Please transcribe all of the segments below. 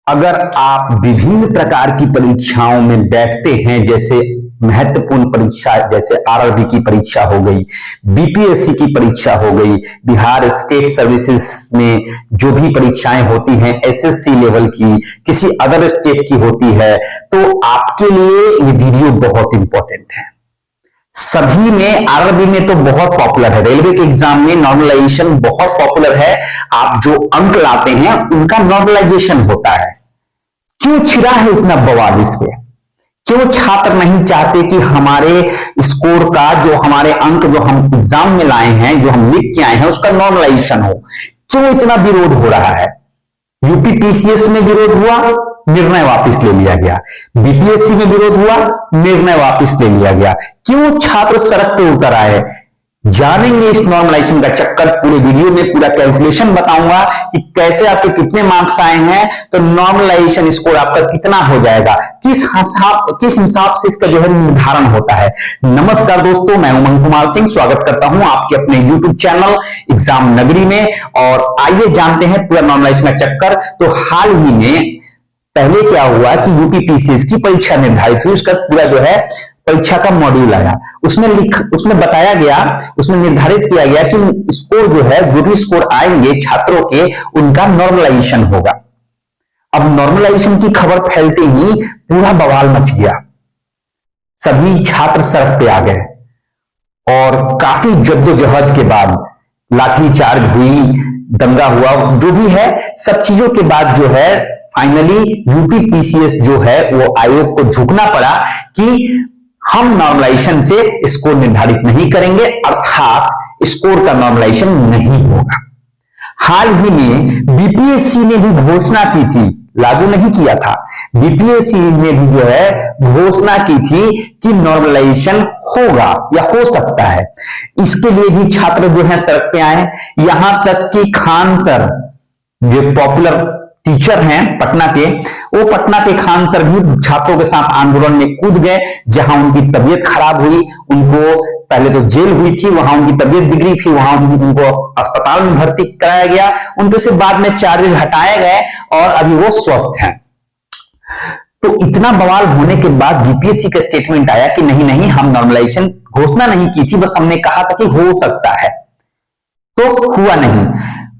अगर आप विभिन्न प्रकार की परीक्षाओं में बैठते हैं, जैसे महत्वपूर्ण परीक्षा जैसे आरआरबी की परीक्षा हो गई, बीपीएससी की परीक्षा हो गई, बिहार स्टेट सर्विसेज में जो भी परीक्षाएं होती हैं, एसएससी लेवल की, किसी अदर स्टेट की होती है, तो आपके लिए ये वीडियो बहुत इंपॉर्टेंट है। सभी में, आरआरबी में तो बहुत पॉपुलर है, रेलवे के एग्जाम में नॉर्मलाइजेशन बहुत पॉपुलर है। आप जो अंक लाते हैं उनका नॉर्मलाइजेशन होता है। क्यों छिड़ा है इतना बवाल इस पे? क्यों छात्र नहीं चाहते कि हमारे स्कोर का, जो हमारे अंक जो हम एग्जाम में लाए हैं, जो हम लिख के आए हैं, उसका नॉर्मलाइजेशन हो? क्यों इतना विरोध हो रहा है? यूपी पीसीएस में विरोध हुआ, निर्णय वापस ले लिया गया। बीपीएससी में विरोध हुआ, निर्णय वापस ले लिया गया। क्यों छात्र सड़क पे उतर आए? जानेंगे इस नॉर्मलाइजेशन का चक्कर। पूरे वीडियो में पूरा कैलकुलेशन बताऊंगा कि कैसे आपके कितने मार्क्स आए हैं, तो नॉर्मलाइजेशन स्कोर आपका कितना हो जाएगा, किस हिसाब से इसका जो है निर्धारण होता है। नमस्कार दोस्तों, मैं उमंग कुमार सिंह स्वागत करता हूं आपके अपने यूट्यूब चैनल एग्जाम नगरी में। और आइए जानते हैं पूरा नॉर्मलाइजेशन का चक्कर। तो हाल ही में पहले क्या हुआ कि यूपी पीसीएस की परीक्षा निर्धारित हुई, उसका पूरा जो है परीक्षा का मॉड्यूल आया। उसमें बताया गया, उसमें निर्धारित किया गया कि स्कोर जो है, जो भी स्कोर आएंगे छात्रों के, उनका नॉर्मलाइजेशन होगा। अब नॉर्मलाइजेशन की खबर फैलते ही पूरा बवाल मच गया, सभी छात्र सड़क पे आ गए और काफी जद्दोजहद के बाद लाठीचार्ज हुई, दंगा हुआ, जो भी है सब चीजों के बाद जो है फाइनली यूपी पीसीएस जो है वो आयोग को झुकना पड़ा कि हम नॉर्मलाइजेशन से स्कोर निर्धारित नहीं करेंगे, अर्थात स्कोर का नॉर्मलाइजेशन नहीं होगा। हाल ही में बीपीएससी ने भी घोषणा की थी, लागू नहीं किया था, बीपीएससी ने भी जो है घोषणा की थी कि नॉर्मलाइजेशन होगा या हो सकता है। इसके लिए भी छात्र जो है सड़क पे आए। यहां तक कि खान सर, जो पॉपुलर टीचर हैं पटना के, वो पटना के खान सर भी छात्रों के साथ आंदोलन में कूद गए। जहां उनकी तबीयत खराब हुई, उनको पहले तो जेल हुई थी, वहां उनकी तबीयत बिगड़ी, फिर वहां उनको अस्पताल में भर्ती कराया गया, उनके से बाद में चार्जेस हटाए गए और अभी वो स्वस्थ हैं। तो इतना बवाल होने के बाद बीपीएससी का स्टेटमेंट आया कि नहीं नहीं, हम नॉर्मलाइजेशन घोषणा नहीं की थी, बस हमने कहा था कि हो सकता है, तो हुआ नहीं।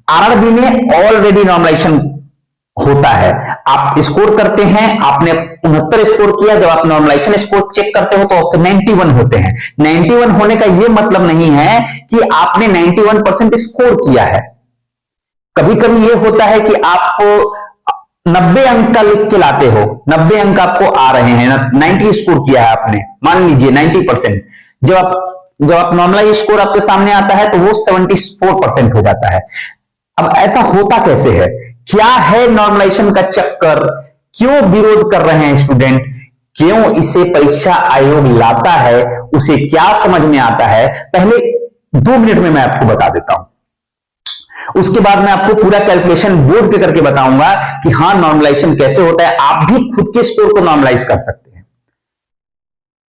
आरआरबी में ऑलरेडी नॉर्मलाइजेशन होता है। आप स्कोर करते हैं, आपने 69 स्कोर किया, जब आप नॉर्मलाइजेशन स्कोर चेक करते हो तो आपके 91 होते हैं। 91 होने का यह मतलब नहीं है कि आपने 91% स्कोर किया है। कभी कभी यह होता है कि आप 90 अंक का लिख के लाते हो, 90 अंक आपको आ रहे हैं, 90 स्कोर किया है आपने, मान लीजिए 90%। जब आप नॉर्मलाइज स्कोर आपके सामने आता है तो वो 74% हो जाता है। अब ऐसा होता कैसे है? क्या है नॉर्मलाइजेशन का चक्कर? क्यों विरोध कर रहे हैं स्टूडेंट? क्यों इसे परीक्षा आयोग लाता है? उसे क्या समझ में आता है? पहले 2 मिनट में मैं आपको बता देता हूं, उसके बाद मैं आपको पूरा कैलकुलेशन बोर्ड पे करके बताऊंगा कि हाँ नॉर्मलाइजेशन कैसे होता है। आप भी खुद के स्कोर को नॉर्मलाइज कर सकते हैं।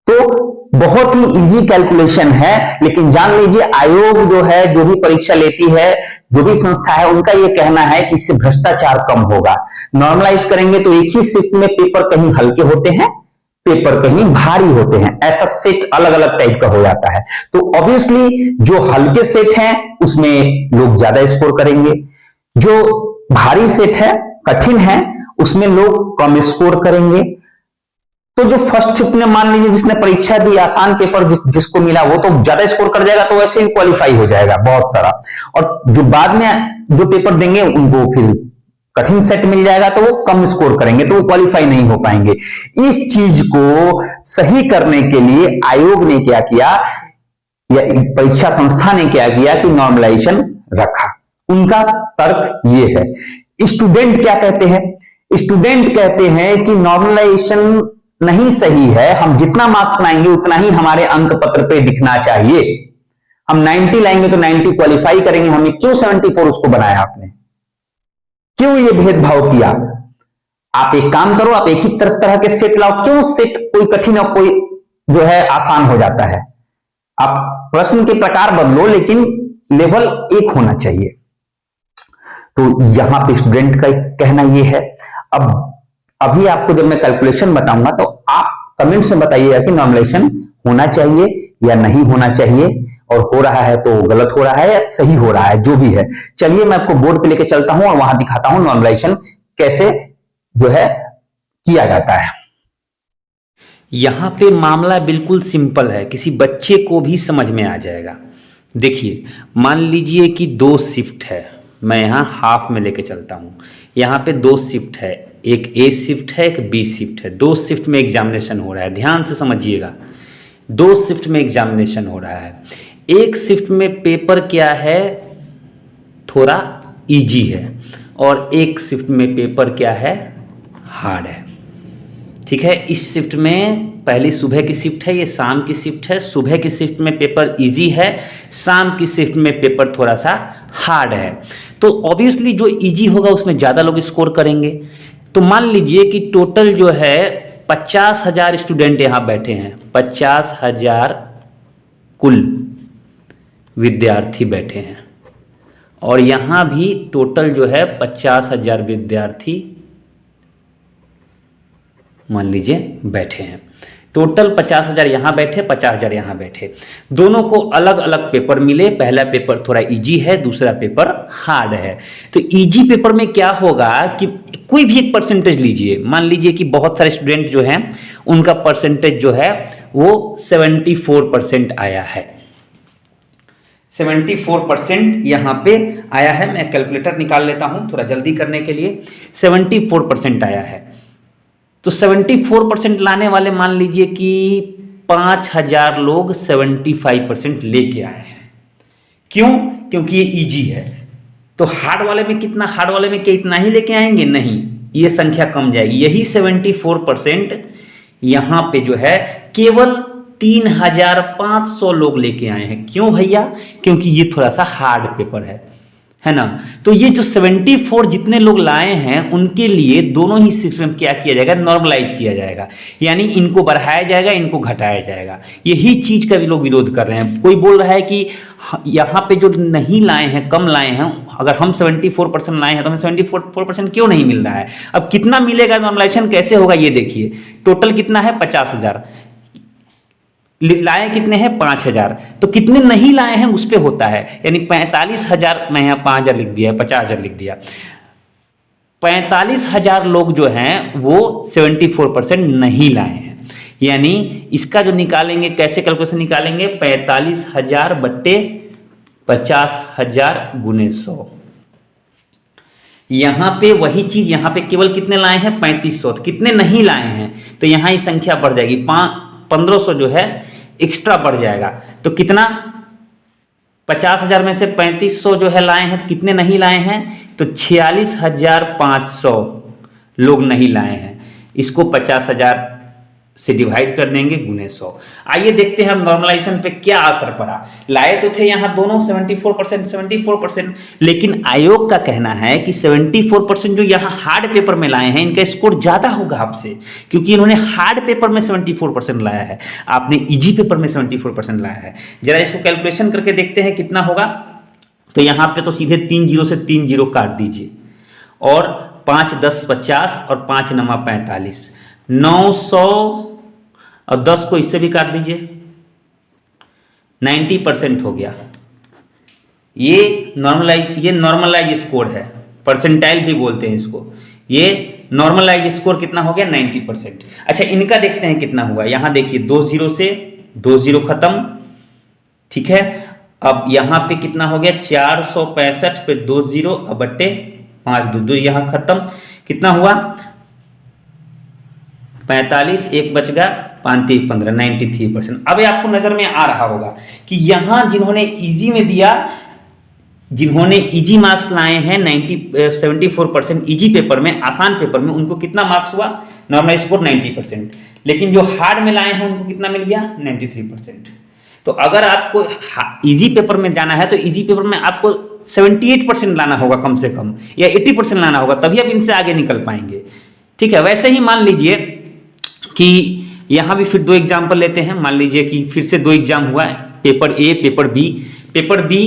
तो बहुत ही इजी कैलकुलेशन है, लेकिन जान लीजिए आयोग जो है, जो भी परीक्षा लेती है, जो भी संस्था है, उनका यह कहना है कि इससे भ्रष्टाचार कम होगा। नॉर्मलाइज करेंगे तो एक ही शिफ्ट में पेपर कहीं हल्के होते हैं, पेपर कहीं भारी होते हैं, ऐसा सेट अलग अलग टाइप का हो जाता है। तो ऑब्वियसली जो हल्के सेट हैं उसमें लोग ज्यादा स्कोर करेंगे, जो भारी सेट है, कठिन है, उसमें लोग कम स्कोर करेंगे। तो जो फर्स्ट शिफ्ट में मान लीजिए जिसने परीक्षा दी, आसान पेपर जिसको मिला वो तो ज्यादा स्कोर कर जाएगा, तो वैसे ही क्वालिफाई हो जाएगा बहुत सारा। और जो बाद में जो पेपर देंगे उनको फिर कठिन सेट मिल जाएगा, तो वो कम स्कोर करेंगे, तो वो क्वालिफाई नहीं हो पाएंगे। इस चीज को सही करने के लिए आयोग ने क्या किया, या परीक्षा संस्था ने क्या किया कि नॉर्मलाइजेशन रखा। उनका तर्क ये है। स्टूडेंट क्या कहते हैं? स्टूडेंट कहते हैं कि नॉर्मलाइजेशन नहीं सही है, हम जितना मार्क्स लाएंगे उतना ही हमारे अंक पत्र पे दिखना चाहिए। हम 90 लाएंगे तो 90 क्वालिफाई करेंगे, हमें क्यों 74 उसको बनाया आपने? क्यों ये भेदभाव किया? आप एक काम करो, आप एक ही तरह के सेट लाओ। क्यों सेट कोई कठिन और कोई जो है आसान हो जाता है? आप प्रश्न के प्रकार बदलो, लेकिन लेवल एक होना चाहिए। तो यहां पे स्टूडेंट का कहना यह है। अब अभी आपको जब मैं कैलकुलेशन बताऊंगा तो आप कमेंट्स में बताइएगा कि नॉर्मलाइजेशन होना चाहिए या नहीं होना चाहिए, और हो रहा है तो गलत हो रहा है या सही हो रहा है, जो भी है। चलिए मैं आपको बोर्ड पे लेके चलता हूं और वहां दिखाता हूं नॉर्मलाइजेशन कैसे जो है किया जाता है। यहाँ पे मामला बिल्कुल सिंपल है, किसी बच्चे को भी समझ में आ जाएगा। देखिए, मान लीजिए कि 2 शिफ्ट है, मैं यहाँ हाफ में लेके चलता हूँ। यहाँ पे 2 शिफ्ट है, एक ए शिफ्ट है, एक बी शिफ्ट है। 2 शिफ्ट में एग्जामिनेशन हो रहा है, ध्यान से समझिएगा। 2 शिफ्ट में एग्जामिनेशन हो रहा है। एक शिफ्ट में पेपर क्या है, थोड़ा इजी है, और एक शिफ्ट में पेपर क्या है, हार्ड है। ठीक है, इस शिफ्ट में पहली सुबह की शिफ्ट है, ये शाम की शिफ्ट है। सुबह की शिफ्ट में पेपर इजी है, शाम की शिफ्ट में पेपर थोड़ा सा हार्ड है। तो ऑब्वियसली जो इजी होगा उसमें ज़्यादा लोग स्कोर करेंगे। तो मान लीजिए कि टोटल जो है 50,000 स्टूडेंट यहाँ बैठे हैं, 50,000 कुल विद्यार्थी बैठे हैं, और यहाँ भी टोटल जो है 50,000 विद्यार्थी मान लीजिए बैठे हैं। टोटल 50,000 यहाँ बैठे, 50,000 यहाँ बैठे। दोनों को अलग अलग पेपर मिले, पहला पेपर थोड़ा इजी है, दूसरा पेपर हार्ड है। तो इजी पेपर में क्या होगा कि कोई भी एक परसेंटेज लीजिए, मान लीजिए कि बहुत सारे स्टूडेंट जो हैं उनका परसेंटेज जो है वो 74% आया है। 74% यहाँ पे आया है। मैं कैलकुलेटर निकाल लेता हूँ थोड़ा जल्दी करने के लिए। 74% आया है। तो 74% लाने वाले मान लीजिए कि 5,000 लोग 75% लेके आए हैं। क्यों? क्योंकि ये इजी है। तो हार्ड वाले में कितना, हार्ड वाले में क्या इतना ही लेके आएंगे? नहीं, ये संख्या कम जाएगी। यही 74% यहाँ पे जो है केवल 3,500 लोग लेके आए हैं। क्यों भैया? क्योंकि ये थोड़ा सा हार्ड पेपर है ना। तो ये जो 74 जितने लोग लाए हैं उनके लिए दोनों ही शिफ्ट में क्या किया जाएगा, नॉर्मलाइज किया जाएगा। यानी इनको बढ़ाया जाएगा, इनको घटाया जाएगा। यही चीज का भी लोग विरोध कर रहे हैं। कोई बोल रहा है कि यहाँ पे जो नहीं लाए हैं, कम लाए हैं, अगर हम 74% लाए हैं तो हमें 74% क्यों नहीं मिल रहा है। अब कितना मिलेगा, नॉर्मलाइजेशन कैसे होगा ये देखिए। टोटल कितना है, 50,000 लाए, कितने हैं, 5,000। तो कितने नहीं लाए हैं उस पर होता है। यानी 45,000, मैं यहाँ 5,000 लिख दिया, 50,000 लिख दिया। 45,000 लोग जो हैं वो 74% नहीं लाए हैं। यानी इसका जो निकालेंगे, कैसे कैलकुलेशन निकालेंगे, 45,000 बट्टे 50,000 गुने 100। यहाँ पे वही चीज, यहाँ पे केवल कितने लाए हैं, 3500। तो कितने नहीं लाए हैं, तो यहाँ ही संख्या बढ़ जाएगी, 1500 जो है एक्स्ट्रा बढ़ जाएगा। तो कितना, 50,000 में से 3500 जो है लाए हैं, तो कितने नहीं लाए हैं, तो 46,500 लोग नहीं लाए हैं। इसको 50,000 से डिवाइड कर देंगे गुने 100। आइए देखते हैं हम नॉर्मलाइजेशन पे क्या असर पड़ा। लाए तो थे यहाँ दोनों 74%, लेकिन आयोग का कहना है कि 74% जो यहाँ हार्ड पेपर में लाए हैं इनका स्कोर ज्यादा होगा आपसे, क्योंकि इन्होंने हार्ड पेपर में 74% लाया है, आपने इजी पेपर में 74% लाया है। जरा इसको कैलकुलेशन करके देखते हैं कितना होगा। तो यहाँ पे तो सीधे 3 0 से 3 0 काट दीजिए, और 5 10 50 और 5 9 45, 900, और 10 को इससे भी काट दीजिए, 90% हो गया। ये नॉर्मलाइज स्कोर है, परसेंटाइल भी बोलते हैं इसको। ये नॉर्मलाइज स्कोर कितना हो गया, 90%। अच्छा, इनका देखते हैं कितना हुआ। यहां देखिए 2 0 से 2 0 खत्म, ठीक है। अब यहां पे कितना हो गया, 465 पे 2 0 बट्टे 5 2 यहां खत्म। कितना हुआ, 45, एक बच गया, 5 3 15, 93%। अब आपको नजर में आ रहा होगा कि यहां जिन्होंने इजी में दिया, जिन्होंने इजी मार्क्स लाए हैं 74% इजी पेपर में, आसान पेपर में, उनको कितना मार्क्स हुआ, नॉर्मल स्कोर 90%। लेकिन जो हार्ड में लाए हैं उनको कितना मिल गया, 93%। तो अगर आपको इजी पेपर में जाना है तो इजी पेपर में आपको 78% लाना होगा कम से कम, या 80% लाना होगा, तभी आप इनसे आगे निकल पाएंगे। ठीक है, वैसे ही मान लीजिए कि यहां भी फिर 2 एग्जाम्पल लेते हैं। मान लीजिए कि फिर से 2 एग्जाम हुआ है, paper A, paper B. Paper B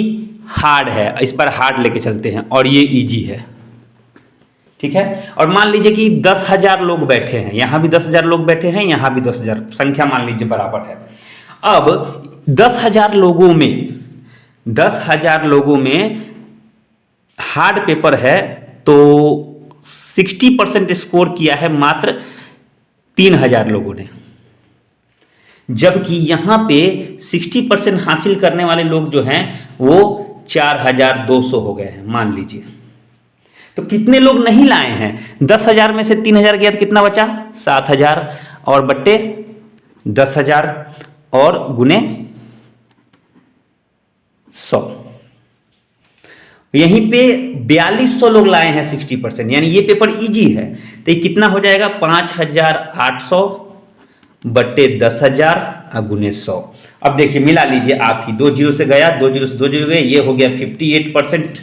hard है, इस पर हार्ड लेके चलते हैं, और ये इजी है, ठीक है। और मान लीजिए कि 10,000 लोग बैठे हैं, यहां भी 10,000 लोग बैठे हैं, यहां भी 10,000, संख्या मान लीजिए बराबर है। अब 10,000 लोगों में हार्ड पेपर है तो 60% स्कोर किया है मात्र 3,000 लोगों ने, जबकि यहां पे 60% हासिल करने वाले लोग जो हैं वो 4,200 हो गए हैं मान लीजिए। तो कितने लोग नहीं लाए हैं? 10,000 में से 3,000 गया तो कितना बचा? 7,000 और बट्टे 10,000 और गुने 100। यहीं पे 4,200 लोग लाए हैं 60%, यानी ये पेपर इजी है। तो ये कितना हो जाएगा? 5,800 बट्टे 10,000 गुने 100। अब देखिए मिला लीजिए, आप ही 2 जीरो से गया, 2 जीरो से 2 जीरो गए, ये हो गया 58%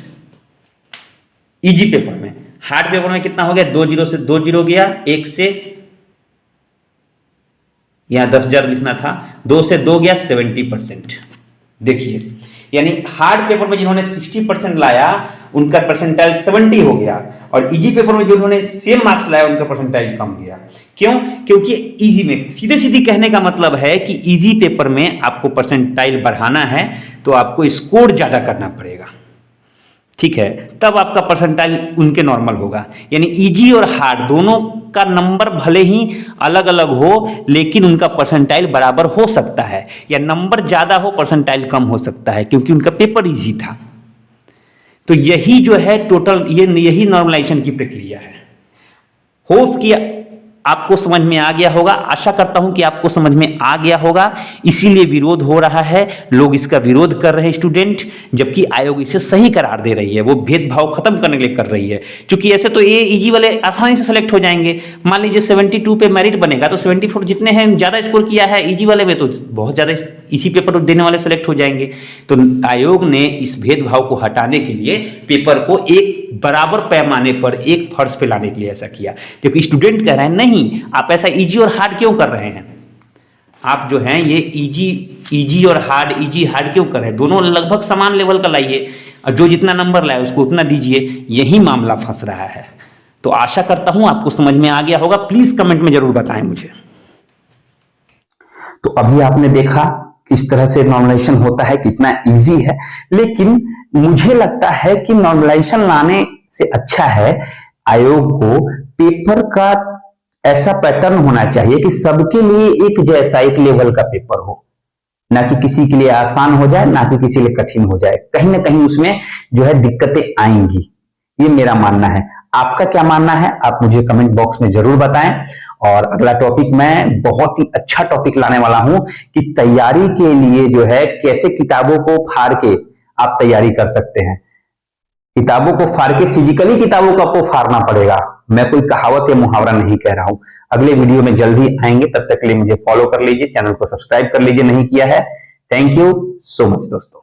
इजी पेपर में। हार्ड पेपर में कितना हो गया? 2 जीरो से 2 जीरो गया, 1 से यहां 10,000 लिखना था, 2 से 2 गया, 70%। देखिए यानी हार्ड पेपर में जिन्होंने 60% लाया उनका परसेंटाइल 70 हो गया, और इजी पेपर में जिन्होंने सेम मार्क्स लाया उनका परसेंटाइल कम गया। क्यों? क्योंकि इजी में सीधे सीधी कहने का मतलब है कि इजी पेपर में आपको परसेंटाइल बढ़ाना है तो आपको स्कोर ज्यादा करना पड़ेगा, ठीक है, तब आपका परसेंटाइल उनके नॉर्मल होगा। यानी इजी और हार्ड दोनों का नंबर भले ही अलग अलग हो लेकिन उनका परसेंटाइल बराबर हो सकता है, या नंबर ज्यादा हो परसेंटाइल कम हो सकता है क्योंकि उनका पेपर इजी था। तो यही जो है टोटल यही नॉर्मलाइजेशन की प्रक्रिया है। होप कि आपको समझ में आ गया होगा, आशा करता हूं कि आपको समझ में आ गया होगा। इसीलिए विरोध हो रहा है, लोग इसका विरोध कर रहे हैं स्टूडेंट, जबकि आयोग इसे सही करार दे रही है, वो भेदभाव खत्म करने के लिए कर रही है। क्योंकि ऐसे तो ये इजी वाले आसानी से सेलेक्ट हो जाएंगे। मान लीजिए 72 पे मेरिट बनेगा तो 74 जितने हैं ज्यादा स्कोर किया है इजी वाले में तो बहुत ज्यादा इसी पेपर देने वाले सेलेक्ट हो जाएंगे। तो आयोग ने इस भेदभाव को हटाने के लिए पेपर को एक बराबर पैमाने पर एक फर्श पे लाने के लिए ऐसा किया। क्योंकि स्टूडेंट कह रहे हैं नहीं आप ऐसा इजी और हार्ड क्यों कर रहे हैं, आप जो हैं ये इजी और हार्ड, इजी हार्ड क्यों कर रहे हैं, दोनों लगभग समान लेवल का लाइए और जो जितना नंबर लाए उसको उतना दीजिए। यही मामला फंस रहा है। तो आशा करता हूं आपको समझ में आ गया होगा। प्लीज कमेंट में जरूर बताएं मुझे। तो अभी आपने देखा किस तरह से नॉर्मलाइजेशन होता है, कितना इजी है, लेकिन मुझे लगता है कि नॉर्मलाइजेशन लाने से अच्छा है आयोग को पेपर का ऐसा पैटर्न होना चाहिए कि सबके लिए एक जैसा एक लेवल का पेपर हो, ना कि किसी के लिए आसान हो जाए ना कि किसी के लिए कठिन हो जाए। कहीं ना कहीं उसमें जो है दिक्कतें आएंगी, ये मेरा मानना है। आपका क्या मानना है आप मुझे कमेंट बॉक्स में जरूर बताएं। और अगला टॉपिक मैं बहुत ही अच्छा टॉपिक लाने वाला हूं कि तैयारी के लिए जो है कैसे किताबों को फाड़ के आप तैयारी कर सकते हैं। किताबों को फाड़ के, फिजिकली किताबों को आपको फाड़ना पड़ेगा, मैं कोई कहावत या मुहावरा नहीं कह रहा हूं। अगले वीडियो में जल्दी आएंगे, तब तक के लिए मुझे फॉलो कर लीजिए, चैनल को सब्सक्राइब कर लीजिए नहीं किया है। थैंक यू सो मच दोस्तों।